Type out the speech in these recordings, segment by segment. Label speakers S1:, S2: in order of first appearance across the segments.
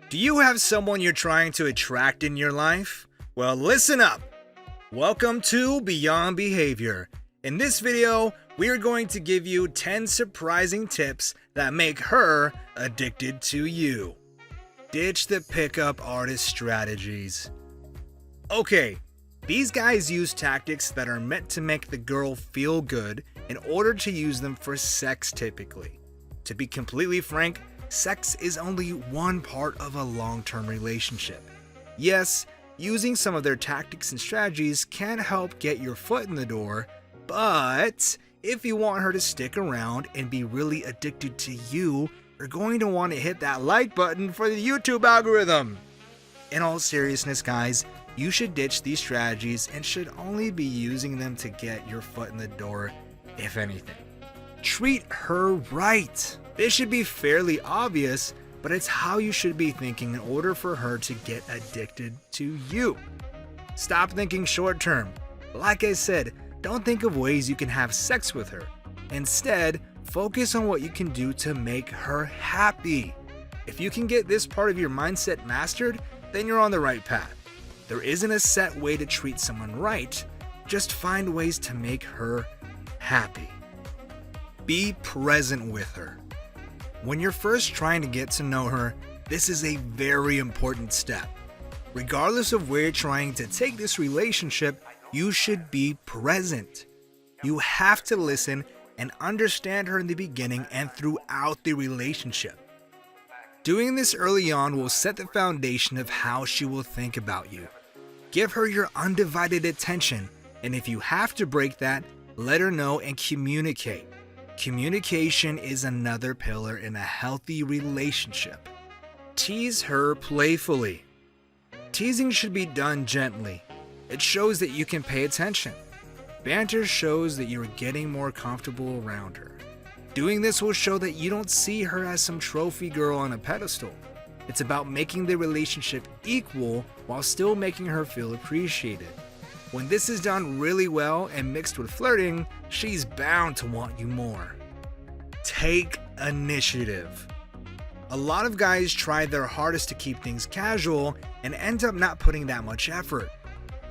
S1: Do you have someone you're trying to attract in your life? Well, listen up. Welcome to Beyond Behavior. In this video, we are going to give you 10 surprising tips that make her addicted to you. Ditch the pickup artist strategies. Okay, these guys use tactics that are meant to make the girl feel good in order to use them for sex typically. To be completely frank, sex is only one part of a long-term relationship. Yes, using some of their tactics and strategies can help get your foot in the door, but if you want her to stick around and be really addicted to you, you're going to want to hit that like button for the YouTube algorithm. In all seriousness, guys, you should ditch these strategies and should only be using them to get your foot in the door, if anything. Treat her right. This should be fairly obvious, but it's how you should be thinking in order for her to get addicted to you. Stop thinking short term. Like I said, don't think of ways you can have sex with her. Instead, focus on what you can do to make her happy. If you can get this part of your mindset mastered, then you're on the right path. There isn't a set way to treat someone right, just find ways to make her happy. Be present with her. When you're first trying to get to know her, this is a very important step. Regardless of where you're trying to take this relationship, you should be present. You have to listen and understand her in the beginning and throughout the relationship. Doing this early on will set the foundation of how she will think about you. Give her your undivided attention, and if you have to break that, let her know and communicate. Communication is another pillar in a healthy relationship. Tease her playfully. Teasing should be done gently. It shows that you can pay attention. Banter shows that you are getting more comfortable around her. Doing this will show that you don't see her as some trophy girl on a pedestal. It's about making the relationship equal while still making her feel appreciated. When this is done really well and mixed with flirting, she's bound to want you more. Take initiative. A lot of guys try their hardest to keep things casual and end up not putting that much effort.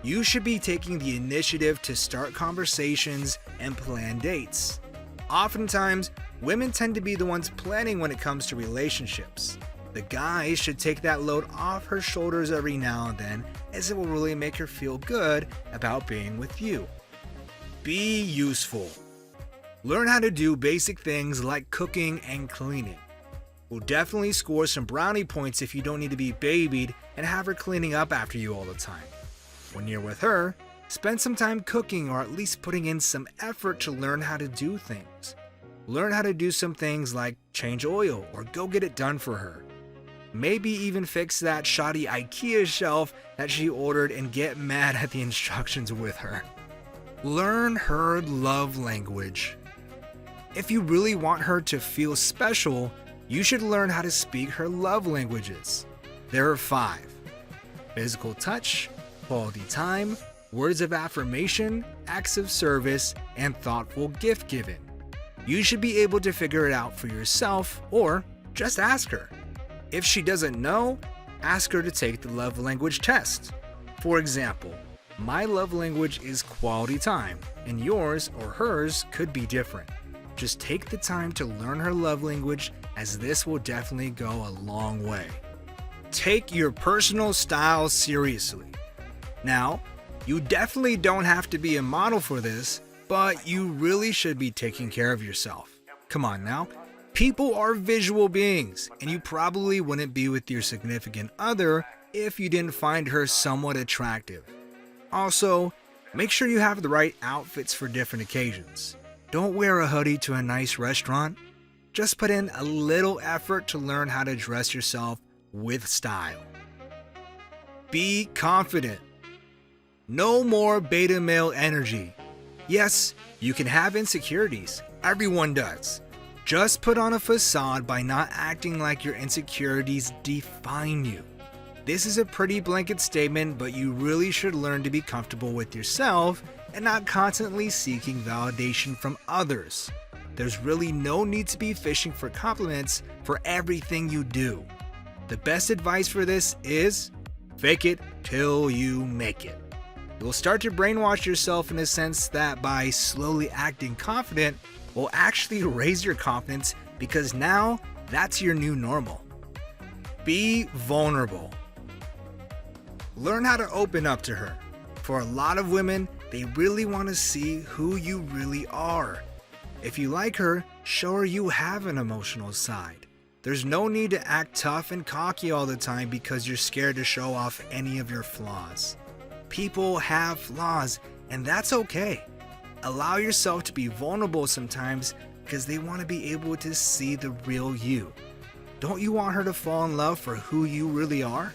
S1: You should be taking the initiative to start conversations and plan dates. Oftentimes, women tend to be the ones planning when it comes to relationships. The guy should take that load off her shoulders every now and then, as it will really make her feel good about being with you. Be useful. Learn how to do basic things like cooking and cleaning. We'll definitely score some brownie points if you don't need to be babied and have her cleaning up after you all the time. When you're with her, spend some time cooking or at least putting in some effort to learn how to do things. Learn how to do some things like change oil or go get it done for her. Maybe even fix that shoddy IKEA shelf that she ordered and get mad at the instructions with her. Learn her love language. If you really want her to feel special, you should learn how to speak her love languages. There are 5: physical touch, quality time, words of affirmation, acts of service, and thoughtful gift giving. You should be able to figure it out for yourself or just ask her. If she doesn't know, ask her to take the love language test. For example, my love language is quality time, and yours or hers could be different. Just take the time to learn her love language, as this will definitely go a long way. Take your personal style seriously. Now, you definitely don't have to be a model for this, but you really should be taking care of yourself. Come on now. People are visual beings, and you probably wouldn't be with your significant other if you didn't find her somewhat attractive. Also, make sure you have the right outfits for different occasions. Don't wear a hoodie to a nice restaurant. Just put in a little effort to learn how to dress yourself with style. Be confident. No more beta male energy. Yes, you can have insecurities. Everyone does. Just put on a facade by not acting like your insecurities define you. This is a pretty blanket statement, but you really should learn to be comfortable with yourself and not constantly seeking validation from others. There's really no need to be fishing for compliments for everything you do. The best advice for this is fake it till you make it. You'll start to brainwash yourself in a sense that by slowly acting confident will actually raise your confidence because now that's your new normal. Be vulnerable. Learn how to open up to her. For a lot of women, they really want to see who you really are. If you like her, show her you have an emotional side. There's no need to act tough and cocky all the time because you're scared to show off any of your flaws. People have flaws, and that's okay. Allow yourself to be vulnerable sometimes because they want to be able to see the real you. Don't you want her to fall in love for who you really are?